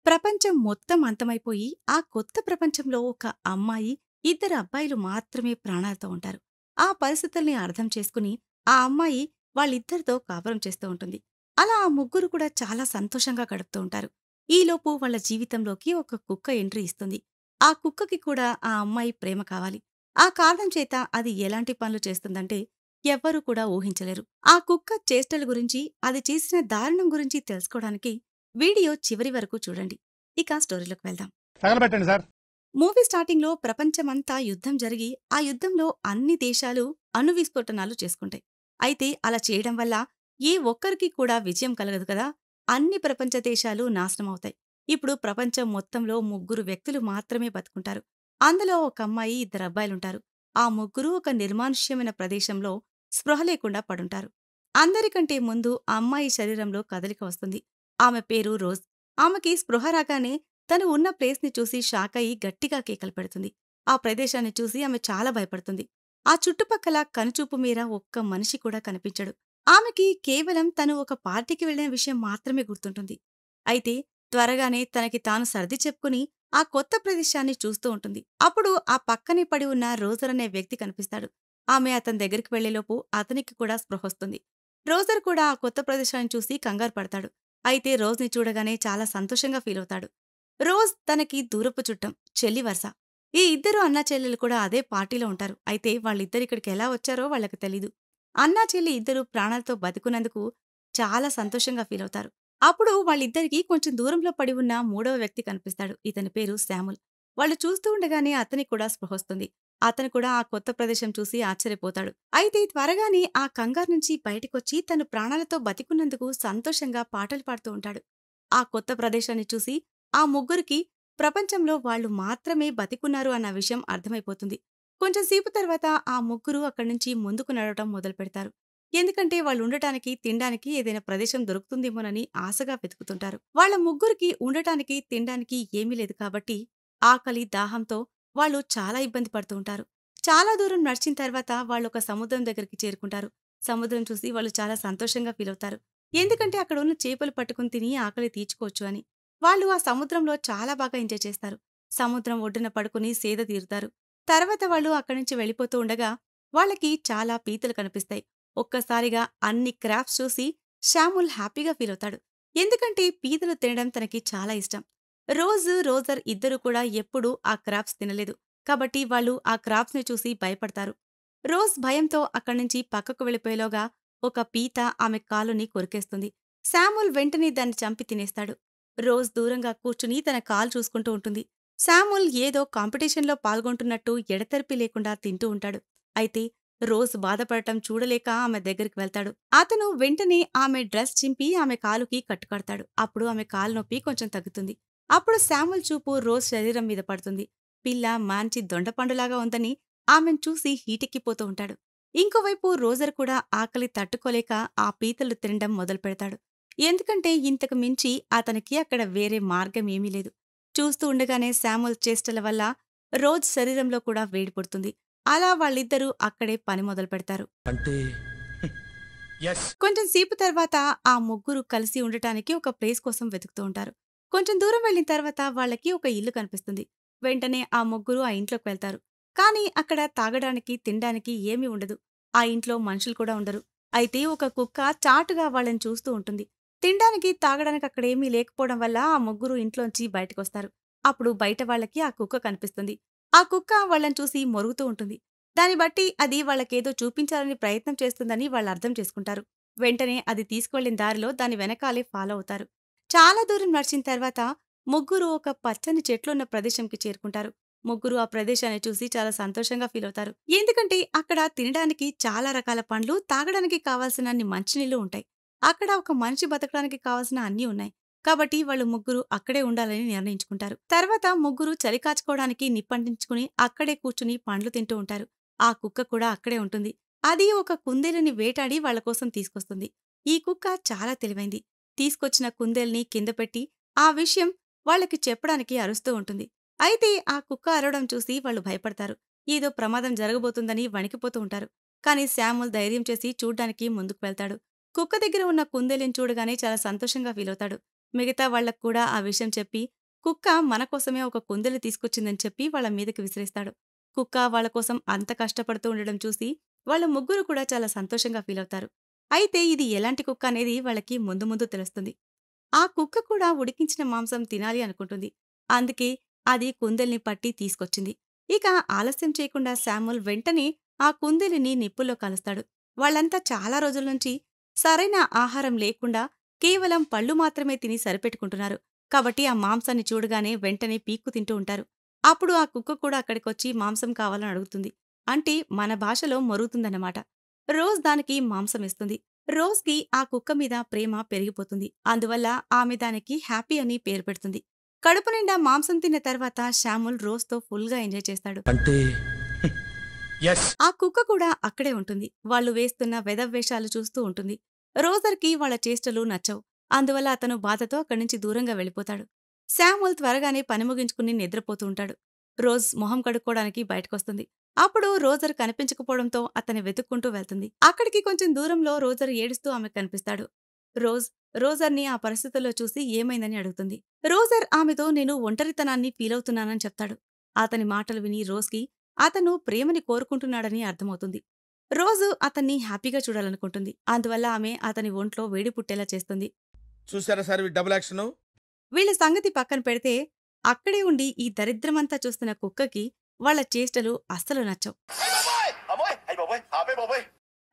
ప్రపంచం మొత్తం అంతమైపోయి, ఆ కొత్త ప్రపంచంలో ఒక అమ్మాయి, ఇద్దరు అబ్బాయిలు మాత్రమే ప్రాణాలతో ఉంటారు. ఆ పరిస్థితుల్ని అర్థం చేసుకుని, ఆ అమ్మాయి వాళ్ళిద్దరితో కాపురం చేస్తూ ఉంటుంది. అలా ఆ ముగ్గురు కూడా చాలా సంతోషంగా గడుపుతూ ఉంటారు. ఈలోపు వాళ్ళ జీవితంలోకి ఒక కుక్క ఎంట్రీ ఇస్తుంది. ఆ కుక్కకి కూడా ఆ అమ్మాయి ప్రేమ కావాలి. ఆ కారణం చేత అది ఎలాంటి పనులు చేస్తుందంటే, ఎవ్వరూ కూడా ఊహించలేరు. ఆ కుక్క చేష్టల గురించి, అది చేసిన దారుణం గురించి తెలుసుకోవడానికి వీడియో చివరి వరకు చూడండి. ఇక స్టోరీలోకి వెళ్దాం. తగలబెట్టండి సార్. మూవీ స్టార్టింగ్‌లో ప్రపంచమంతా యుద్ధం జరిగి, ఆ యుద్ధంలో అన్ని దేశాలు అణు విస్ఫోటనాలు చేసుకుంటాయి. అయితే అలా చేయడం వల్ల ఏ ఒక్కరికి కూడా విజయం కలగదు కదా! అన్ని ప్రపంచ దేశాలు నాశనమవుతాయి. ఇప్పుడు ప్రపంచం మొత్తంలో ముగ్గురు వ్యక్తులు మాత్రమే బతుకుంటారు. అందులో ఒక అమ్మాయి, ఇద్దరు అబ్బాయిలుంటారు. ఆ ముగ్గురు ఒక నిర్మానుష్యమైన ప్రదేశంలో స్పృహ లేకుండా పడుంటారు. అందరికంటే ముందు ఆ అమ్మాయి శరీరంలో కదలిక వస్తుంది. ఆమె పేరు రోజ్. ఆమెకి స్పృహ రాగానే తను ఉన్న ప్లేస్‌ని చూసి షాకయి గట్టిగా కేకలు పెడుతుంది. ఆ ప్రదేశాన్ని చూసి ఆమె చాలా భయపడుతుంది. ఆ చుట్టుపక్కల కనుచూపు మేర ఒక్క మనిషి కూడా కనిపించడు. ఆమెకి కేవలం తను ఒక పార్టీకి వెళ్ళిన విషయం మాత్రమే గుర్తుంటుంది. అయితే త్వరగానే తనకి తాను సర్ది చెప్పుకుని ఆ కొత్త ప్రదేశాన్ని చూస్తూ ఉంటుంది. అప్పుడు ఆ పక్కనే పడి ఉన్న రోజర్ అనే వ్యక్తి కనిపిస్తాడు. ఆమె అతని దగ్గరికి వెళ్లేలోపు అతనికి కూడా స్పృహొస్తుంది. రోజర్ కూడా ఆ కొత్త ప్రదేశాన్ని చూసి కంగారు పడతాడు. అయితే రోజ్‌ని చూడగానే చాలా సంతోషంగా ఫీలవుతాడు. రోజ్ తనకి దూరపు చుట్టం, చెల్లి వరస. ఈ ఇద్దరు అన్నా చెల్లెలు కూడా అదే పార్టీలో ఉంటారు. అయితే వాళ్ళిద్దరిక్కడికి ఎలా వచ్చారో వాళ్ళకి తెలీదు. అన్నా చెల్లి ఇద్దరూ ప్రాణాలతో బతికున్నందుకు చాలా సంతోషంగా ఫీలవుతారు. అప్పుడు వాళ్ళిద్దరికీ కొంచెం దూరంలో పడి ఉన్న మూడవ వ్యక్తి కనిపిస్తాడు. ఇతని పేరు శాముల్. వాళ్ళు చూస్తూ ఉండగానే అతనికి కూడా స్పృహొస్తుంది. అతను కూడా ఆ కొత్త ప్రదేశం చూసి ఆశ్చర్యపోతాడు. అయితే త్వరగానే ఆ కంగారు నుంచి బయటికొచ్చి తను ప్రాణాలతో బతికున్నందుకు సంతోషంగా పాటలు పాడుతూ ఉంటాడు. ఆ కొత్త ప్రదేశాన్ని చూసి ఆ ముగ్గురికి ప్రపంచంలో వాళ్ళు మాత్రమే బతికున్నారు అన్న విషయం అర్థమైపోతుంది. కొంచెం సేపు తర్వాత ఆ ముగ్గురు అక్కడ్నుంచి ముందుకు నడవటం మొదలుపెడతారు. ఎందుకంటే వాళ్ళుండటానికి, తినడానికి ఏదైనా ప్రదేశం దొరుకుతుందేమోనని ఆశగా వెతుకుతుంటారు. వాళ్ళ ముగ్గురికి ఉండటానికి, తినడానికి ఏమీ లేదు కాబట్టి ఆకలి, దాహంతో వాళ్ళు చాలా ఇబ్బంది పడుతూ ఉంటారు. చాలా దూరం నడిచిన తర్వాత వాళ్ళొక సముద్రం దగ్గరికి చేరుకుంటారు. సముద్రం చూసి వాళ్ళు చాలా సంతోషంగా ఫీలవుతారు. ఎందుకంటే అక్కడున్న చేపలు పట్టుకుని తిని ఆకలి తీర్చుకోవచ్చు అని. వాళ్ళు ఆ సముద్రంలో చాలా బాగా ఎంజాయ్ చేస్తారు. సముద్రం ఒడ్డున పడుకుని సేద తీరుతారు. తర్వాత వాళ్ళు అక్కడి నుంచి వెళ్ళిపోతూ ఉండగా వాళ్ళకి చాలా పీతలు కనిపిస్తాయి. ఒక్కసారిగా అన్ని క్రాబ్స్ చూసి శ్యాముల్ హ్యాపీగా ఫీలవుతాడు. ఎందుకంటే పీతలు తినడం తనకి చాలా ఇష్టం. రోజర్ ఇద్దరూ కూడా ఎప్పుడూ ఆ క్రాబ్స్ తినలేదు. కాబట్టి వాళ్ళు ఆ క్రాబ్స్‌ని చూసి భయపడతారు. రోజ్ భయంతో అక్కడ్నుంచి పక్కకు వెళ్ళిపోయేలోగా ఒక పీత ఆమె కాలుని కొరికేస్తుంది. శామ్యూల్ వెంటనే దాన్ని చంపి తినేస్తాడు. రోజ్ దూరంగా కూర్చుని తన కాలు చూసుకుంటూ ఉంటుంది. శామ్యూల్ ఏదో కాంపిటీషన్‌లో పాల్గొంటున్నట్టు ఎడతెరిపి లేకుండా తింటూ ఉంటాడు. అయితే రోజ్ బాధపడటం చూడలేక ఆమె దగ్గరికి వెళ్తాడు. అతను వెంటనే ఆమె డ్రెస్ చింపి ఆమె కాలుకి కట్టుకడతాడు. అప్పుడు ఆమె కాలు నొప్పి కొంచెం తగ్గుతుంది. అప్పుడు శామ్యూల్ చూపు రోజ్ శరీరం మీద పడుతుంది. పిల్ల మంచి దొండపండులాగా ఉందని ఆమెను చూసి హీటెక్కిపోతూ ఉంటాడు. ఇంకోవైపు రోజర్ కూడా ఆకలి తట్టుకోలేక ఆ పీతలు తినడం మొదలుపెడతాడు. ఎందుకంటే ఇంతకు మించి అతనికి అక్కడ వేరే మార్గం ఏమీ లేదు. చూస్తూ ఉండగానే శామ్యూల్ చేష్టల వల్ల రోజ్ శరీరంలో కూడా వేడి పుడుతుంది. అలా వాళ్ళిద్దరూ అక్కడే పని మొదలుపెడతారు. అంటే ఎస్. కొంచెం సేపు తర్వాత ఆ ముగ్గురు కలిసి ఉండటానికి ఒక ప్లేస్ కోసం వెతుకుతూ ఉంటారు. కొంచెం దూరం వెళ్ళిన తర్వాత వాళ్ళకి ఒక ఇల్లు కనిపిస్తుంది. వెంటనే ఆ ముగ్గురు ఆ ఇంట్లోకి వెళ్తారు. కానీ అక్కడ తాగడానికి, తినడానికి ఏమీ ఉండదు. ఆ ఇంట్లో మనుషులు కూడా ఉండరు. అయితే ఒక కుక్క చాటుగా వాళ్ళని చూస్తూ ఉంటుంది. తినడానికి, తాగడానికి అక్కడేమీ లేకపోవడం వల్ల ఆ ముగ్గురు ఇంట్లోంచి బయటకొస్తారు. అప్పుడు బయట వాళ్ళకి ఆ కుక్క కనిపిస్తుంది. ఆ కుక్క వాళ్ళని చూసి మొరుగుతూ ఉంటుంది. దాన్ని బట్టి అది వాళ్ళకేదో చూపించాలని ప్రయత్నం చేస్తుందని వాళ్ళర్థం చేసుకుంటారు. వెంటనే అది తీసుకువెళ్ళిన దారిలో దాని వెనకాలే ఫాలో అవుతారు. చాలా దూరం నడిచిన తర్వాత ముగ్గురు ఒక పచ్చని చెట్లున్న ప్రదేశంకి చేరుకుంటారు. ముగ్గురు ఆ ప్రదేశాన్ని చూసి చాలా సంతోషంగా ఫీలవుతారు. ఎందుకంటే అక్కడ తినడానికి చాలా రకాల పండ్లు, తాగడానికి కావాల్సినన్ని మంచినీళ్లు ఉంటాయి. అక్కడ ఒక మనిషి బతకడానికి కావాల్సిన అన్నీ ఉన్నాయి. కాబట్టి వాళ్ళు ముగ్గురు అక్కడే ఉండాలని నిర్ణయించుకుంటారు. తర్వాత ముగ్గురు చలి కాచుకోవడానికి నిప్పంటించుకుని అక్కడే కూర్చుని పండ్లు తింటూ ఉంటారు. ఆ కుక్క కూడా అక్కడే ఉంటుంది. అది ఒక కుందేలుని వేటాడి వాళ్ళ కోసం తీసుకొస్తుంది. ఈ కుక్క చాలా తెలివైంది. తీసుకొచ్చిన కుందేల్ని కింద పెట్టి ఆ విషయం వాళ్ళకి చెప్పడానికి అరుస్తూ ఉంటుంది. అయితే ఆ కుక్క అరవడం చూసి వాళ్ళు భయపడతారు. ఏదో ప్రమాదం జరగబోతుందని వణికిపోతూ ఉంటారు. కానీ శామ్యూల్ ధైర్యం చేసి చూడ్డానికి ముందుకు వెళ్తాడు. కుక్క దగ్గర ఉన్న కుందేలుని చూడగానే చాలా సంతోషంగా ఫీలవుతాడు. మిగతా వాళ్లకు కూడా ఆ విషయం చెప్పి కుక్క మన కోసమే ఒక కుందేలు తీసుకొచ్చిందని చెప్పి వాళ్ళ మీదకి విసిరేస్తాడు. కుక్క వాళ్ళ కోసం అంత కష్టపడుతూ ఉండడం చూసి వాళ్ళ ముగ్గురు కూడా చాలా సంతోషంగా ఫీలవుతారు. అయితే ఇది ఎలాంటి కుక్క అనేది వాళ్ళకి ముందు ముందు తెలుస్తుంది. ఆ కుక్క కూడా ఉడికించిన మాంసం తినాలి అనుకుంటుంది. అందుకే అది కుందేల్ని పట్టి తీసుకొచ్చింది. ఇక ఆలస్యం చేయకుండా శామ్యూల్ వెంటనే ఆ కుందేలిని నిప్పుల్లో కలుస్తాడు. వాళ్ళంతా చాలా రోజుల నుంచి సరైన ఆహారం లేకుండా కేవలం పళ్ళు మాత్రమే తిని సరిపెట్టుకుంటున్నారు. కాబట్టి ఆ మాంసాన్ని చూడగానే వెంటనే పీక్కు తింటూ ఉంటారు. అప్పుడు ఆ కుక్క కూడా అక్కడికొచ్చి మాంసం కావాలని అడుగుతుంది. అంటే మన భాషలో మొరుగుతుందన్నమాట. రోజ్ దానికి మాంసం ఇస్తుంది. రోజ్కి ఆ కుక్క మీద ప్రేమ పెరిగిపోతుంది. అందువల్ల ఆమె దానికి హ్యాపీ అని పేరు పెడుతుంది. కడుపు నిండా మాంసం తిన్న తర్వాత శామ్యూల్ రోజ్తో ఫుల్గా ఎంజాయ్ చేస్తాడు. అంటే ఎస్. ఆ కుక్క కూడా అక్కడే ఉంటుంది. వాళ్ళు వేస్తున్న వెధవ్వేషాలు చూస్తూ ఉంటుంది. రోజర్కి వాళ్ళ చేష్టలు నచ్చవు. అందువల్ల అతను బాధతో అక్కడ్నుంచి దూరంగా వెళ్ళిపోతాడు. శామ్యూల్ త్వరగానే పని ముగించుకుని నిద్రపోతూ ఉంటాడు. రోజ్ మొహం కడుక్కోవడానికి బయటకొస్తుంది. అప్పుడు రోజర్ కనిపించకపోవడంతో అతన్ని వెతుక్కుంటూ వెళ్తుంది. అక్కడికి కొంచెం దూరంలో రోజర్ ఏడుస్తూ ఆమెకు కనిపిస్తాడు. రోజర్ని ఆ పరిస్థితుల్లో చూసి ఏమైందని అడుగుతుంది. రోజర్ ఆమెతో నేను ఒంటరితనాన్ని ఫీలవుతున్నానని చెప్తాడు. అతని మాటలు విని రోజ్కి అతను ప్రేమని కోరుకుంటున్నాడని అర్థమవుతుంది. రోజు అతన్ని హ్యాపీగా చూడాలనుకుంటుంది. అందువల్ల ఆమె అతని ఒంట్లో వేడి పుట్టేలా చేస్తుంది. చూసారా సార్ డబుల్ యాక్షన్. వీళ్ళ సంగతి పక్కన పెడితే అక్కడే ఉండి ఈ దరిద్రమంతా చూస్తున్న కుక్కకి వాళ్ళ చేష్టలు అస్సలు నచ్చవు.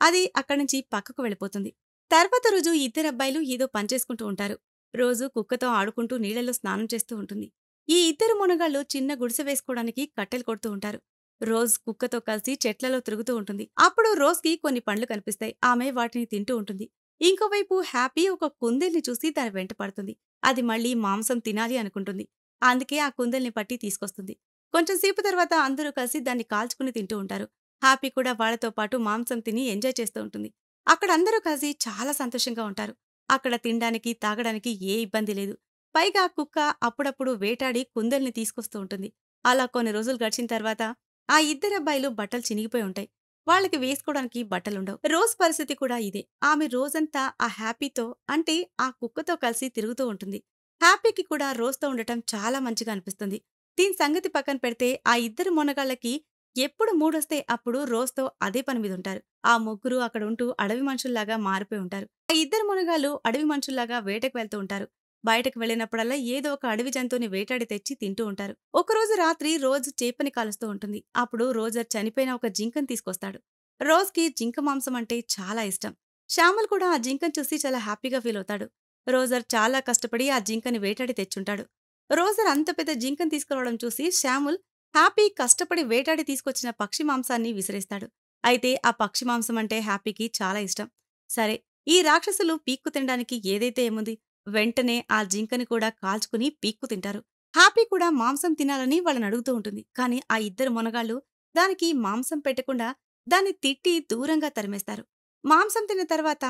అది అక్కడ్నుంచి పక్కకు వెళ్ళిపోతుంది. తర్వాత రోజు ఇద్దరబ్బాయిలు ఏదో పనిచేసుకుంటూ ఉంటారు. రోజు కుక్కతో ఆడుకుంటూ నీళ్లలో స్నానం చేస్తూ ఉంటుంది. ఈ ఇద్దరు మునగాళ్లు చిన్న గుడిసె వేసుకోవడానికి కట్టెలు కొడుతూ ఉంటారు. రోజ్ కుక్కతో కలిసి చెట్లలో తిరుగుతూ ఉంటుంది. అప్పుడు రోజ్కి కొన్ని పండ్లు కనిపిస్తాయి. ఆమె వాటిని తింటూ ఉంటుంది. ఇంకోవైపు హ్యాపీ ఒక కుందేల్ని చూసి దాని వెంట పడుతుంది. అది మళ్లీ మాంసం తినాలి అనుకుంటుంది. అందుకే ఆ కుందేల్ని పట్టి తీసుకొస్తుంది. కొంచెంసేపు తర్వాత అందరూ కలిసి దాన్ని కాల్చుకుని తింటూ ఉంటారు. హ్యాపీ కూడా వాళ్లతో పాటు మాంసం తిని ఎంజాయ్ చేస్తూ ఉంటుంది. అక్కడ అందరూ కలిసి చాలా సంతోషంగా ఉంటారు. అక్కడ తినడానికి తాగడానికి ఏ ఇబ్బంది లేదు. పైగా కుక్క అప్పుడప్పుడు వేటాడి కుందేల్ని తీసుకొస్తూ ఉంటుంది. అలా కొన్ని రోజులు గడిచిన తర్వాత ఆ ఇద్దరబ్బాయిలు బట్టలు చినిగిపోయి ఉంటాయి. వాళ్ళకి వేసుకోవడానికి బట్టలుండవు. రోజ్ పరిస్థితి కూడా ఇదే. ఆమె రోజంతా ఆ హ్యాపీతో అంటే ఆ కుక్కతో కలిసి తిరుగుతూ ఉంటుంది. హ్యాపీకి కూడా రోజ్తో ఉండటం చాలా మంచిగా అనిపిస్తుంది. దీని సంగతి పక్కన పెడితే ఆ ఇద్దరు మొనగాళ్లకి ఎప్పుడు మూడొస్తే అప్పుడు రోజ్తో అదే పని మీద ఉంటారు. ఆ ముగ్గురు అక్కడ ఉంటూ అడవి మనుషుల్లాగా మారిపోయి ఉంటారు. ఆ ఇద్దరు మునగాళ్లు అడవి మనుషుల్లాగా వేటకు వెళ్తూ ఉంటారు. బయటకు వెళ్లినప్పుడల్లా ఏదో ఒక అడవి జంతువుని వేటాడి తెచ్చి తింటూ ఉంటారు. ఒకరోజు రాత్రి రోజ్ చేపని కాలుస్తూ ఉంటుంది. అప్పుడు రోజర్ చనిపోయిన ఒక జింకను తీసుకొస్తాడు. రోజ్కి జింక మాంసం అంటే చాలా ఇష్టం. శ్యామల్ కూడా ఆ జింకను చూసి చాలా హ్యాపీగా ఫీల్ అవుతాడు. రోజర్ చాలా కష్టపడి ఆ జింకని వేటాడి తెచ్చుంటాడు. రోజర్ అంత పెద్ద జింకను తీసుకురావడం చూసి శ్యాముల్ హ్యాపీ కష్టపడి వేటాడి తీసుకొచ్చిన పక్షి మాంసాన్ని విసిరేస్తాడు. అయితే ఆ పక్షి మాంసం అంటే హ్యాపీకి చాలా ఇష్టం. సరే, ఈ రాక్షసులు పీక్కు తినడానికి ఏదైతే ఏముంది, వెంటనే ఆ జింకని కూడా కాల్చుకుని పీక్కు తింటారు. హ్యాపీ కూడా మాంసం తినాలని వాళ్ళని అడుగుతూ ఉంటుంది. కానీ ఆ ఇద్దరు మొనగాళ్లు దానికి మాంసం పెట్టకుండా దాన్ని తిట్టి దూరంగా తరిమేస్తారు. మాంసం తిన్న తర్వాత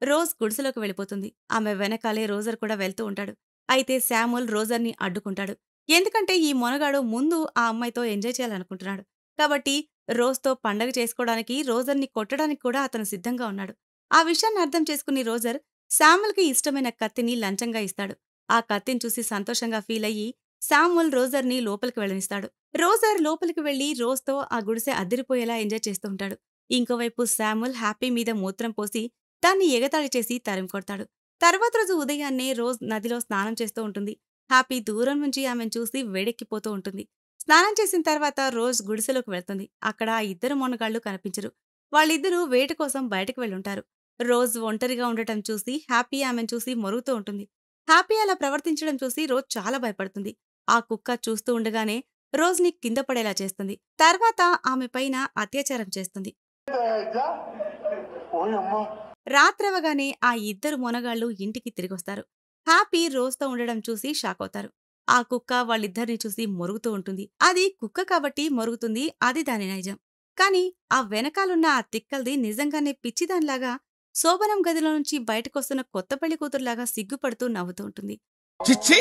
రోజ్ గుడిసెలోకి వెళ్ళిపోతుంది. ఆమె వెనకాలే రోజర్ కూడా వెళ్తూ ఉంటాడు. అయితే శామ్యూల్ రోజర్ని అడ్డుకుంటాడు. ఎందుకంటే ఈ మొనగాడు ముందు ఆ అమ్మాయితో ఎంజాయ్ చేయాలనుకుంటున్నాడు. కాబట్టి రోజ్తో పండగ చేసుకోవడానికి రోజర్ని కొట్టడానికి కూడా అతను సిద్ధంగా ఉన్నాడు. ఆ విషయాన్ని అర్థం చేసుకుని రోజర్ శామ్యూల్కి ఇష్టమైన కత్తిని లంచంగా ఇస్తాడు. ఆ కత్తిని చూసి సంతోషంగా ఫీల్ అయ్యి శామ్యూల్ రోజర్ని లోపలికి వెళ్ళనిస్తాడు. రోజర్ లోపలికి వెళ్లి రోజ్తో ఆ గుడిసె అదిరిపోయేలా ఎంజాయ్ చేస్తూ ఉంటాడు. ఇంకోవైపు శామ్యూల్ హ్యాపీ మీద మూత్రం పోసి దాన్ని ఎగతాళి చేసి తరిమికొడతాడు. తర్వాత రోజు ఉదయాన్నే రోజ్ నదిలో స్నానం చేస్తూ ఉంటుంది. హ్యాపీ దూరం నుంచి ఆమెను చూసి వేడెక్కిపోతూ ఉంటుంది. స్నానం చేసిన తర్వాత రోజ్ గుడిసెలోకి వెళ్తుంది. అక్కడ ఆ ఇద్దరు మొనగాళ్లు కనిపించరు. వాళ్ళిద్దరూ వేట కోసం బయటకు వెళ్ళుంటారు. రోజ్ ఒంటరిగా ఉండటం చూసి హ్యాపీ ఆమెను చూసి మొరుగుతూ ఉంటుంది. హ్యాపీ అలా ప్రవర్తించడం చూసి రోజ్ చాలా భయపడుతుంది. ఆ కుక్క చూస్తూ ఉండగానే రోజ్ని కింద పడేలా చేస్తుంది. తర్వాత ఆమె పైన అత్యాచారం చేస్తుంది. రాత్రవగానే ఆ ఇద్దరు మొనగాళ్లు ఇంటికి తిరిగొస్తారు. హ్యాపీ రోజ్తో ఉండడం చూసి షాకవుతారు. ఆ కుక్క వాళ్ళిద్దరిని చూసి మొరుగుతూ ఉంటుంది. అది కుక్క కాబట్టి మొరుగుతుంది, అది దాని నైజం. కాని ఆ వెనకాలున్న ఆ తిక్కల్ది నిజంగానే పిచ్చిదానిలాగా శోభనం గదిలో నుంచి బయటకొస్తున్న కొత్త పెళ్లి కూతురులాగా సిగ్గుపడుతూ నవ్వుతూ ఉంటుంది. చిచ్చి,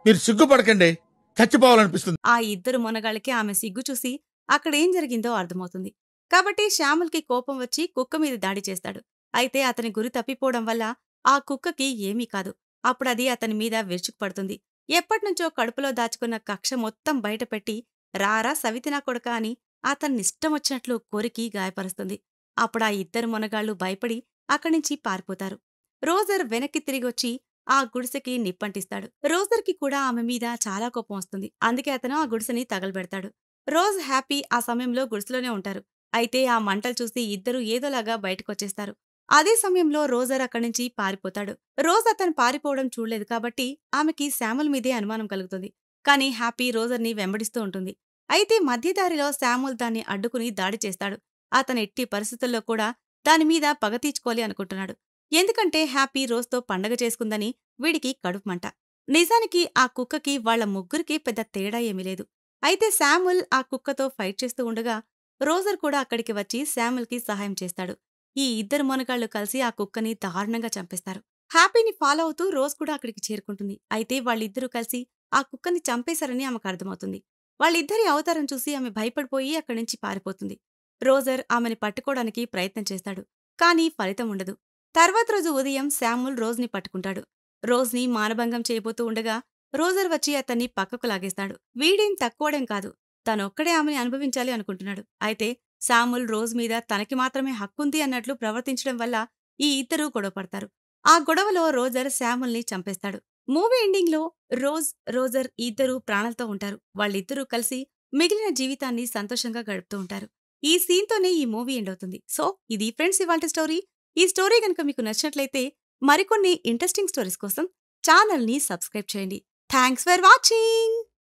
మీరు సిగ్గుపడకండి, చచ్చిపోవాలనిపిస్తుంది. ఆ ఇద్దరు మొనగాళ్ళకి ఆమె సిగ్గు చూసి అక్కడేం జరిగిందో అర్థమవుతుంది. కాబట్టి శ్యామల్కి కోపం వచ్చి కుక్క మీద దాడి చేస్తాడు. అయితే అతని గురి తప్పిపోవడం వల్ల ఆ కుక్కకి ఏమీ కాదు. అప్పుడది అతని మీద విరుచుకుపడుతుంది. ఎప్పటినుంచో కడుపులో దాచుకున్న కక్ష మొత్తం బయటపెట్టి రారా సవితినా కొడకా అని అతన్నిష్టమొచ్చినట్లు కొరికి గాయపరుస్తుంది. అప్పుడా ఇద్దరు మొనగాళ్లు భయపడి అక్కడ్నించి పారిపోతారు. రోజర్ వెనక్కి తిరిగొచ్చి ఆ గుడిసెకి నిప్పంటిస్తాడు. రోజర్కి కూడా ఆమె మీద చాలా కోపం వస్తుంది. అందుకే అతను ఆ గుడిసెని తగలబెడతాడు. రోజ్, హ్యాపీ ఆ సమయంలో గుడిసెలోనే ఉంటారు. అయితే ఆ మంటలు చూసి ఇద్దరూ ఏదోలాగా బయటకొచ్చేస్తారు. అదే సమయంలో రోజర్ అక్కడ్నించి పారిపోతాడు. రోజ్ అతను పారిపోవడం చూడలేదు కాబట్టి ఆమెకి శామ్యూల్ మీదే అనుమానం కలుగుతుంది. కానీ హ్యాపీ రోజర్ని వెంబడిస్తూ ఉంటుంది. అయితే మధ్యదారిలో శామ్యూల్ దాన్ని అడ్డుకుని దాడి చేస్తాడు. అతనెట్టి పరిస్థితుల్లో కూడా దానిమీద పగ తీర్చుకోవాలి అనుకుంటున్నాడు. ఎందుకంటే హ్యాపీ రోజుతో పండగ చేసుకుందని వీడికి కడుపుమంట. నిజానికి ఆ కుక్కకి వాళ్ల ముగ్గురికి పెద్ద తేడా ఏమీ లేదు. అయితే శామ్యూల్ ఆ కుక్కతో ఫైట్ చేస్తూ ఉండగా రోజర్ కూడా అక్కడికి వచ్చి శామ్యూల్కి సహాయం చేస్తాడు. ఈ ఇద్దరు మొనగాళ్లు కలిసి ఆ కుక్కని దారుణంగా చంపేస్తారు. హ్యాపీని ఫాలో అవుతూ రోజ్ కూడా అక్కడికి చేరుకుంటుంది. అయితే వాళ్ళిద్దరూ కలిసి ఆ కుక్కని చంపేశారని ఆమెకు అర్థమవుతుంది. వాళ్ళిద్దరి అవతారం చూసి ఆమె భయపడిపోయి అక్కడ్నించి పారిపోతుంది. రోజర్ ఆమెని పట్టుకోవడానికి ప్రయత్నం చేస్తాడు. కానీ ఫలితం ఉండదు. తర్వాత రోజు ఉదయం శామ్యూల్ రోజ్ని పట్టుకుంటాడు. రోజ్ని మానభంగం చేయబోతూ ఉండగా రోజర్ వచ్చి అతన్ని పక్కకు లాగేస్తాడు. వీడేం తక్కువడేం కాదు. తనొక్కడే ఆమెని అనుభవించాలి అనుకుంటున్నాడు. అయితే శామ్యూల్ రోజ్ మీద తనకి మాత్రమే హక్కుంది అన్నట్లు ప్రవర్తించడం వల్ల ఈ ఇద్దరూ గొడవపడతారు. ఆ గొడవలో రోజర్ శామ్యూల్ని చంపేస్తాడు. మూవీ ఎండింగ్లో రోజ్, రోజర్ ఇద్దరూ ప్రాణాలతో ఉంటారు. వాళ్ళిద్దరూ కలిసి మిగిలిన జీవితాన్ని సంతోషంగా గడుపుతూ ఉంటారు. ఈ సీన్తోనే ఈ మూవీ ఎండ్ అవుతుంది. సో ఇది ఫ్రెండ్స్ ఇవాల్టి స్టోరీ. ఈ స్టోరీ గనుక మీకు నచ్చినట్లయితే మరికొన్ని ఇంట్రెస్టింగ్ స్టోరీస్ కోసం ఛానల్ని సబ్స్క్రైబ్ చేయండి. Thanks for watching.